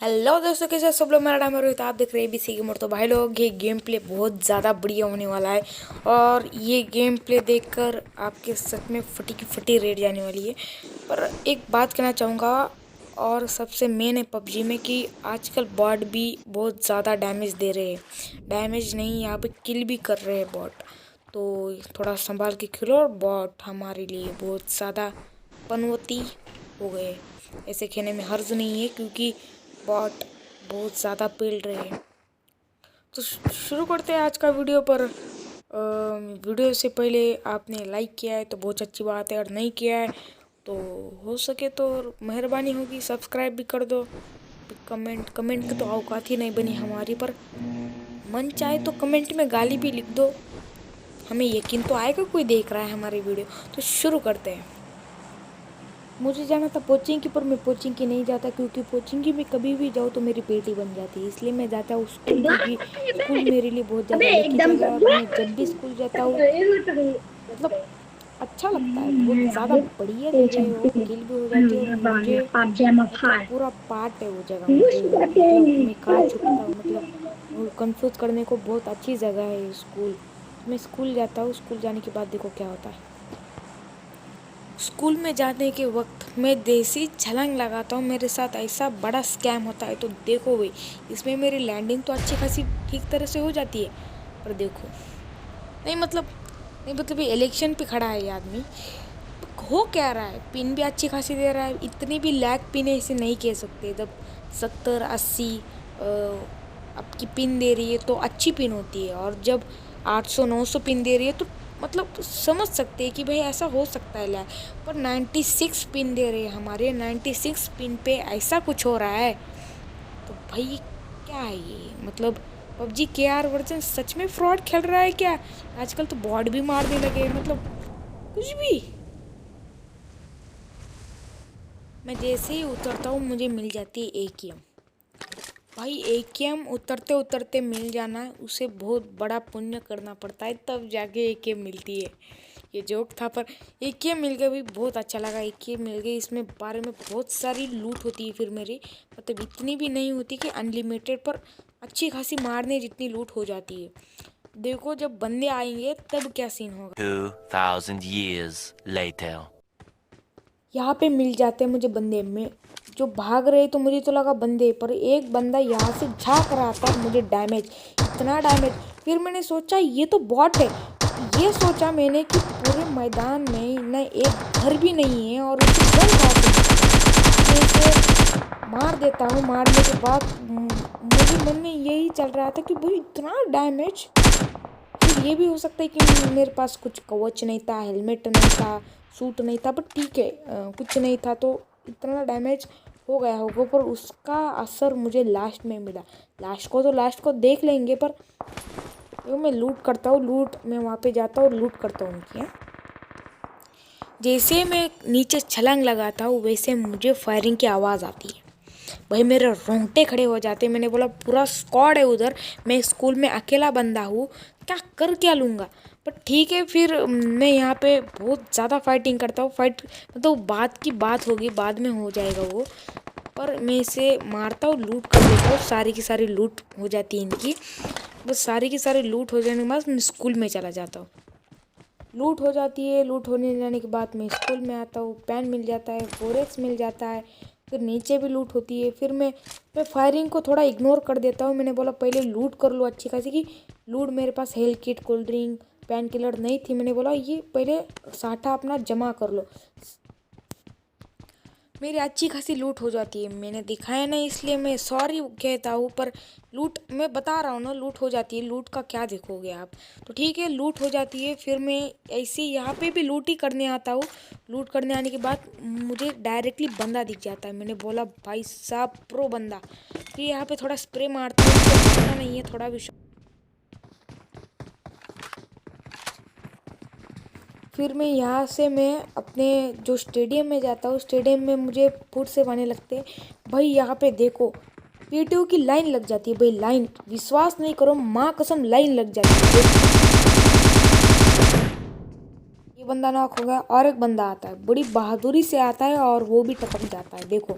Hello दोस्तों, कैसे सब लोग। मेरा नाम है रोहित, आप देख रहे हैं एबीसी गेमर। तो भाई लोग, ये गेम प्ले बहुत ज़्यादा बढ़िया होने वाला है और ये गेम प्ले देखकर आपके सच में फटी की फटी रेट जाने वाली है। पर एक बात कहना चाहूँगा, और सबसे मेन है पबजी में कि आजकल बॉट भी बहुत ज़्यादा डैमेज दे रहे हैं। डैमेज नहीं, यहाँ पे किल भी कर रहे हैं बॉट। तो थोड़ा संभाल के खेलो। और बॉट हमारे लिए बहुत ज़्यादा पनौती हो गए। ऐसे खेलने में हर्ज नहीं है क्योंकि बॉट बहुत ज़्यादा पेल रहे हैं। तो शुरू करते हैं आज का वीडियो। पर वीडियो से पहले आपने लाइक किया है तो बहुत अच्छी बात है, और नहीं किया है तो हो सके तो मेहरबानी होगी सब्सक्राइब भी कर दो। कमेंट की तो औकात ही नहीं बनी हमारी, पर मन चाहे तो कमेंट में गाली भी लिख दो, हमें यकीन तो आएगा कोई देख रहा है हमारी वीडियो। तो शुरू करते हैं। मुझे जाना था कोचिंग की, पर मैं कोचिंग की नहीं जाता क्योंकि कोचिंग की में कभी भी जाऊँ तो मेरी पेटी बन जाती है। इसलिए मैं जाता हूँ स्कूल, क्योंकि स्कूल मेरे लिए बहुत ज़्यादा लकी जगह है। और मैं जब भी स्कूल जाता हूँ मतलब अच्छा लगता है। बहुत ज़्यादा बढ़िया जगह है वो, किल भी हो जाती है और मुझे मतलब पूरा पार्ट है वो जगह मुझे। मतलब मैं कहाँ छुपता हूँ, मतलब कंफ्यूज करने को बहुत अच्छी जगह है स्कूल। मैं स्कूल जाता हूँ, स्कूल जाने के बाद देखो क्या होता है। स्कूल में जाने के वक्त मैं देसी छलांग लगाता हूँ, मेरे साथ ऐसा बड़ा स्कैम होता है। तो देखो भाई, इसमें मेरी लैंडिंग तो अच्छी खासी ठीक तरह से हो जाती है, पर देखो नहीं मतलब ये इलेक्शन पे खड़ा है ये आदमी। हो क्या रहा है, पिन भी अच्छी खासी दे रहा है। इतनी भी लैग पिन है इसे नहीं कह सकते। जब 70-80 आपकी पिन दे रही है तो अच्छी पिन होती है, और जब 800-900 पिन दे रही है तो मतलब समझ सकते हैं कि भाई ऐसा हो सकता है लैग। पर 96 पिन दे रहे हैं हमारे, 96 पिन पे ऐसा कुछ हो रहा है तो भाई क्या है ये। मतलब पबजी के आर वर्जन सच में फ्रॉड खेल रहा है क्या। आजकल तो बॉट भी मारने लगे, मतलब कुछ भी। मैं जैसे ही उतरता हूँ मुझे मिल जाती है एकेएम। भाई एकेएम उतरते उतरते मिल जाना, उसे बहुत बड़ा पुण्य करना पड़ता है तब जाके एकेएम मिलती है। ये जोक था, पर एकेएम मिल गया भी बहुत अच्छा लगा। एकेएम मिल गई, इसमें बारे में बहुत सारी लूट होती है फिर मेरी, मतलब इतनी भी नहीं होती कि अनलिमिटेड, पर अच्छी खासी मारने जितनी लूट हो जाती है। देखो जब बंदे आएंगे तब क्या सीन होगा। 2000 years later. यहाँ पे मिल जाते हैं मुझे बंदे में जो भाग रहे, तो मुझे तो लगा बंदे, पर एक बंदा यहाँ से झांक रहा था मुझे। डैमेज, इतना डैमेज। फिर मैंने सोचा ये तो बॉट है। ये सोचा मैंने कि पूरे मैदान में न एक घर भी नहीं है और उसे गन मैं इसे मार देता हूँ। मारने के बाद मुझे मन में यही चल रहा था कि भाई इतना डैमेज। फिर ये भी हो सकता है कि मेरे पास कुछ कवच नहीं था, हेलमेट नहीं था, सूट नहीं था, बट ठीक है, कुछ नहीं था तो इतना डैमेज हो गया होगा। पर उसका असर मुझे लास्ट में मिला। लास्ट को देख लेंगे, पर देखो मैं लूट करता हूँ। मैं वहाँ पे जाता हूँ और लूट करता हूँ उनकी। जैसे मैं नीचे छलांग लगाता हूँ वैसे मुझे फायरिंग की आवाज़ आती है। भाई मेरे रोंगटे खड़े हो जाते। मैंने बोला पूरा स्क्वाड है उधर, मैं स्कूल में अकेला बंदा हूँ, क्या लूँगा। पर ठीक है, फिर मैं यहाँ पे बहुत ज़्यादा फाइटिंग करता हूँ। फाइट मतलब बात की बात होगी, बाद में हो जाएगा वो। पर मैं इसे मारता हूँ, लूट कर देता हूँ। सारी की सारी लूट हो जाती है इनकी। बस सारी की सारी लूट हो जाने के बाद मैं स्कूल में चला जाता हूँ। लूट हो जाती है, लूट होने जाने के बाद मैं स्कूल में आता हूँ। पेन मिल जाता है, फोरेक्स मिल जाता है, फिर नीचे भी लूट होती है। फिर मैं फायरिंग को थोड़ा इग्नोर कर देता हूँ। मैंने बोला पहले लूट कर लो अच्छी खासी की लूट। मेरे पास health kit, cold drink, painkiller नहीं थी। मैंने बोला ये पहले साठा अपना जमा कर लो। मेरी अच्छी खासी लूट हो जाती है। मैंने दिखाया नहीं इसलिए मैं सॉरी कहता हूँ, पर लूट मैं बता रहा हूँ ना, लूट हो जाती है। लूट का क्या देखोगे आप। तो ठीक है, लूट हो जाती है। फिर मैं ऐसे यहाँ पे भी लूट ही करने आता हूँ। लूट करने आने के बाद मुझे डायरेक्टली बंदा दिख जाता है। मैंने बोला भाई साहब प्रो बंदा। फिर यहाँ पे थोड़ा स्प्रे मारता हूँ, तो पता नहीं है थोड़ा भी। फिर मैं अपने जो स्टेडियम में जाता हूँ। स्टेडियम में मुझे फुट से आने लगते हैं। भाई यहाँ पे देखो पीटीओ की लाइन लग जाती है। भाई लाइन, विश्वास नहीं करो, माँ कसम लाइन लग जाती है। ये बंदा नॉक हो गया और एक बंदा आता है, बड़ी बहादुरी से आता है और वो भी टपक जाता है। देखो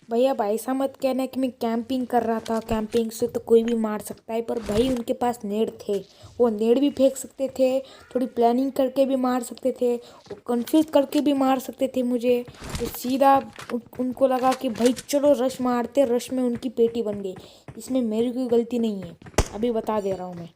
भैया अब ऐसा मत कहना कि मैं कैंपिंग कर रहा था, कैंपिंग से तो कोई भी मार सकता है। पर भाई उनके पास नेड थे, वो नेड भी फेंक सकते थे, थोड़ी प्लानिंग करके भी मार सकते थे, वो कंफ्यूज करके भी मार सकते थे मुझे। तो सीधा उनको लगा कि भाई चलो रश मारते, रश में उनकी पेटी बन गई। इसमें मेरी कोई गलती नहीं है, अभी बता दे रहा हूँ मैं।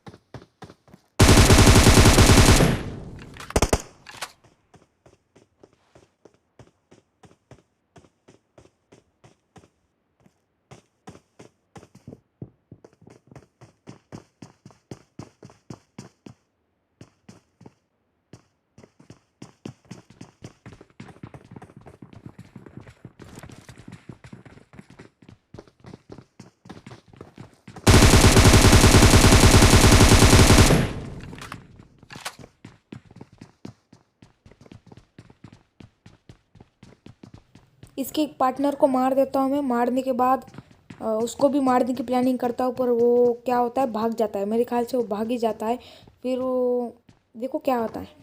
इसके एक पार्टनर को मार देता हूँ मैं। मारने के बाद उसको भी मारने की प्लानिंग करता हूँ, पर वो क्या होता है, भाग जाता है। मेरे ख्याल से वो भाग ही जाता है। फिर वो देखो क्या होता है।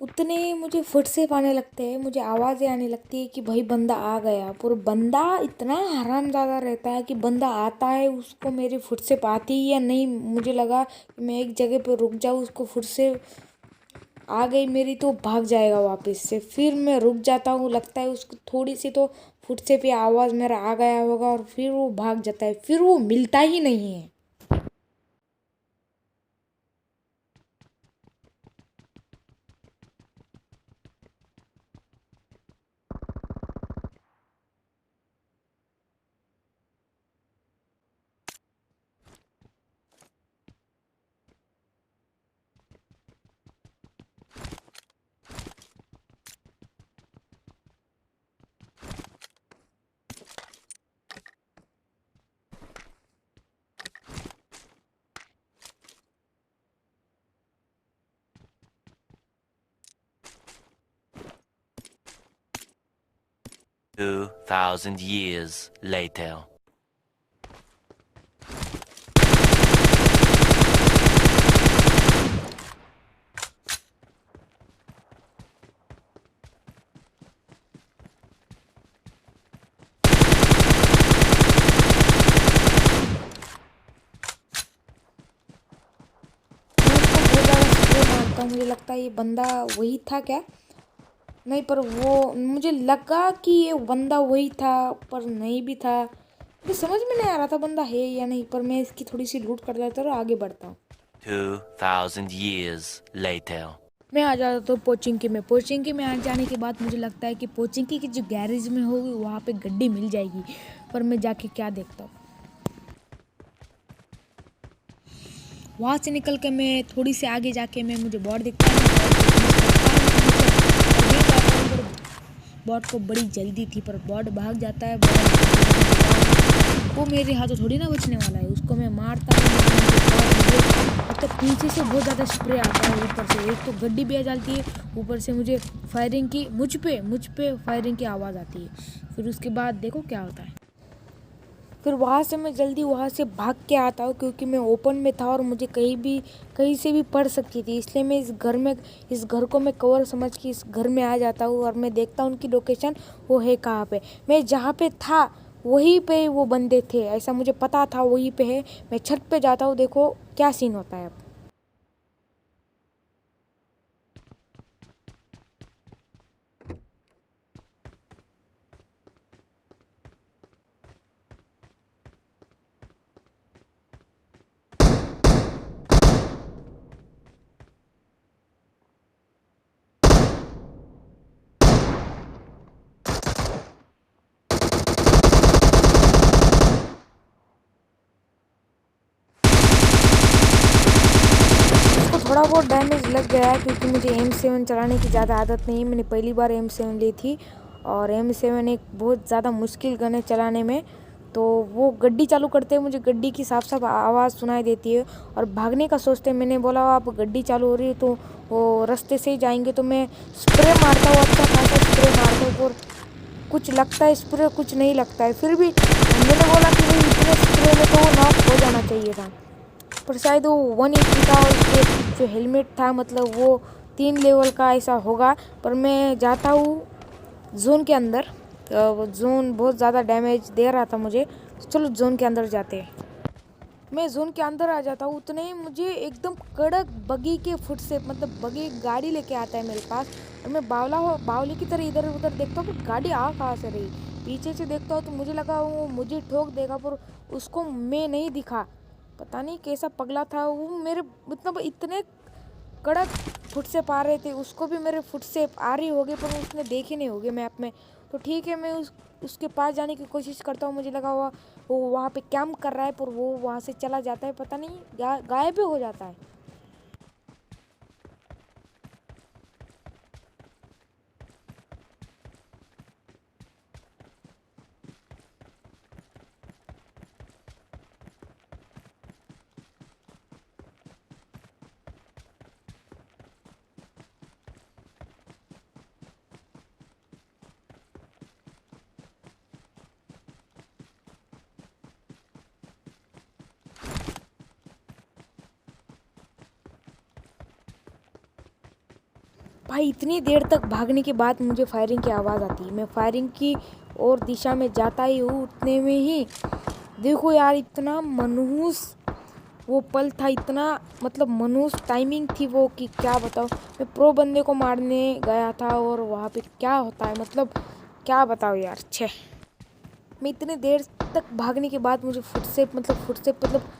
उतने मुझे फुट से आने लगते हैं, मुझे आवाज़ें आने लगती है कि भाई बंदा आ गया। पर बंदा इतना हरामज़ादा रहता है कि बंदा आता है, उसको मेरी फुट से आती ही या नहीं। मुझे लगा कि मैं एक जगह पर रुक जाऊँ, उसको फुट से आ गई मेरी तो भाग जाएगा वापस से। फिर मैं रुक जाता हूँ, लगता है उसको थोड़ी सी तो फुट से पे आवाज़ मेरा आ गया होगा, और फिर वो भाग जाता है, फिर वो मिलता ही नहीं है। 2,000 years later. मैं उसको बहुत ज़्यादा स्प्रे मारता हूँ, मुझे लगता है ये बंदा वही था क्या। नहीं, पर वो मुझे लगा कि ये बंदा वही था, पर नहीं भी था। मुझे समझ में नहीं आ रहा था बंदा है या नहीं, पर मैं इसकी थोड़ी सी लूट कर देता और आगे बढ़ता हूँ। 2,000 years later. मैं आ जाता हूँ पोचिंकी में। पोचिंकी में आ जाने के बाद मुझे लगता है कि पोचिंकी की जो गैरेज में होगी वहाँ पे गड्डी मिल जाएगी। पर मैं जाके क्या देखता हूँ, वहाँ से निकल के मैं थोड़ी सी आगे जाके मैं मुझे बॉट दिखता है। बॉट को बड़ी जल्दी थी, पर बॉट भाग जाता है। वो मेरे हाथों थोड़ी ना बचने वाला है, उसको मैं मारता हूँ। तो पीछे से बहुत ज़्यादा स्प्रे आता है, ऊपर से एक तो गड्डी भी आ जाती है, ऊपर से मुझे फायरिंग की, मुझ पे फायरिंग की आवाज़ आती है। फिर उसके बाद देखो क्या होता है। फिर वहाँ से मैं जल्दी वहाँ से भाग के आता हूँ, क्योंकि मैं ओपन में था और मुझे कहीं से भी पड़ सकती थी। इसलिए मैं इस घर को मैं कवर समझ के इस घर में आ जाता हूँ, और मैं देखता हूँ उनकी लोकेशन वो है कहाँ पे। मैं जहाँ पे था वहीं पे वो बंदे थे, ऐसा मुझे पता था वहीं पे है। मैं छत पे जाता हूँ, देखो क्या सीन होता है अब। थोड़ा बहुत डैमेज लग गया है क्योंकि मुझे M7 चलाने की ज़्यादा आदत नहीं है। मैंने पहली बार M7 ली थी और M7 एक बहुत ज़्यादा मुश्किल गन है चलाने में। तो वो गड्डी चालू करते हैं मुझे गड्डी की साफ साफ आवाज़ सुनाई देती है और भागने का सोचते हैं। मैंने बोला आप गड्डी चालू हो रही है तो वो रास्ते से ही जाएंगे, तो मैं स्प्रे मारता हूँ, अच्छा खासा स्प्रे मारता हूँ और कुछ लगता है स्प्रे, कुछ नहीं लगता है। फिर भी मैंने बोला कि भाई इतने स्प्रे में तो वो नॉक हो जाना चाहिए था, पर शायद वो 180 था और उसके जो हेलमेट था मतलब वो 3 लेवल का ऐसा होगा। पर मैं जाता हूँ जोन के अंदर, तो वो जोन बहुत ज़्यादा डैमेज दे रहा था मुझे। चलो जोन के अंदर जाते हैं। मैं जोन के अंदर आ जाता हूँ, उतने ही मुझे एकदम कड़क बगी के फुट से मतलब बगी गाड़ी लेके आता है मेरे पास और मैं बावली की तरह इधर उधर देखता हूँ कि गाड़ी आ कहाँ से रही। पीछे से देखता हूँ तो मुझे लगा वो मुझे ठोक देगा, पर उसको मैं नहीं दिखा। पता नहीं कैसा पगला था वो, मेरे मतलब इतने कड़क फुट से पा रहे थे, उसको भी मेरे फुट से आ रही होगी पर उसने देखे नहीं होगे मैप में। तो ठीक है, मैं उसके पास जाने की कोशिश करता हूँ। मुझे लगा हुआ वो वहाँ पे कैंप कर रहा है, पर वो वहाँ से चला जाता है, पता नहीं गायब भी हो जाता है। भाई इतनी देर तक भागने के बाद मुझे फायरिंग की आवाज़ आती है। मैं फायरिंग की और दिशा में जाता ही हूँ, उतने में ही देखो यार इतना मनहूस वो पल था, इतना मतलब मनहूस टाइमिंग थी वो कि क्या बताऊँ। मैं प्रो बंदे को मारने गया था और वहाँ पे क्या होता है मतलब क्या बताओ यार। छे मैं इतने देर तक भागने के बाद मुझे फुट से मतलब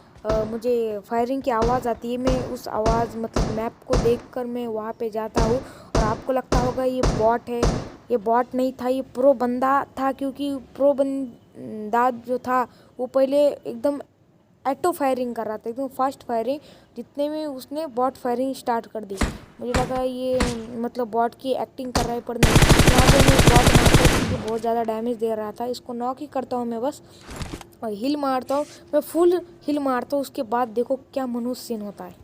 मुझे फायरिंग की आवाज़ आती है। मैं उस आवाज़ मतलब मैप को देखकर मैं वहाँ पे जाता हूँ और आपको लगता होगा ये बॉट है। ये बॉट नहीं था, ये प्रो बंदा था, क्योंकि प्रो बंदा जो था वो पहले एकदम ऑटो फायरिंग कर रहा था, एकदम फास्ट फायरिंग। जितने में उसने बॉट फायरिंग स्टार्ट कर दी, मुझे लगा ये मतलब बॉट की एक्टिंग कर रहा है, पर नहीं। यहाँ पे मैं बॉट मारता हूँ क्योंकि बहुत ज़्यादा डैमेज दे रहा था। इसको नॉक ही करता हूँ मैं बस और हिल मारता हूँ, मैं फुल हिल मारता हूँ। उसके बाद देखो क्या मनुष्य सीन होता है।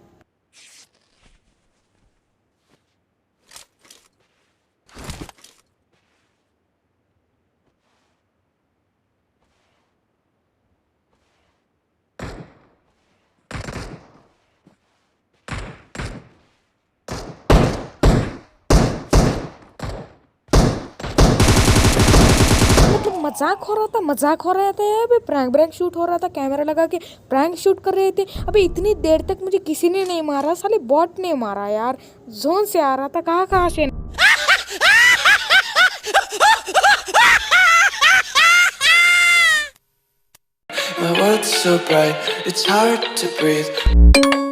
मतलब मजाक हो रहा था यार, अभी प्रैंक शूट हो रहा था, कैमरा लगा के प्रैंक शूट कर रहे थे। अभी इतनी देर तक मुझे किसी ने नहीं मारा, साले बॉट ने मारा यार। जोन से आ रहा था, कहाँ से। My world's so bright, it's hard to breathe.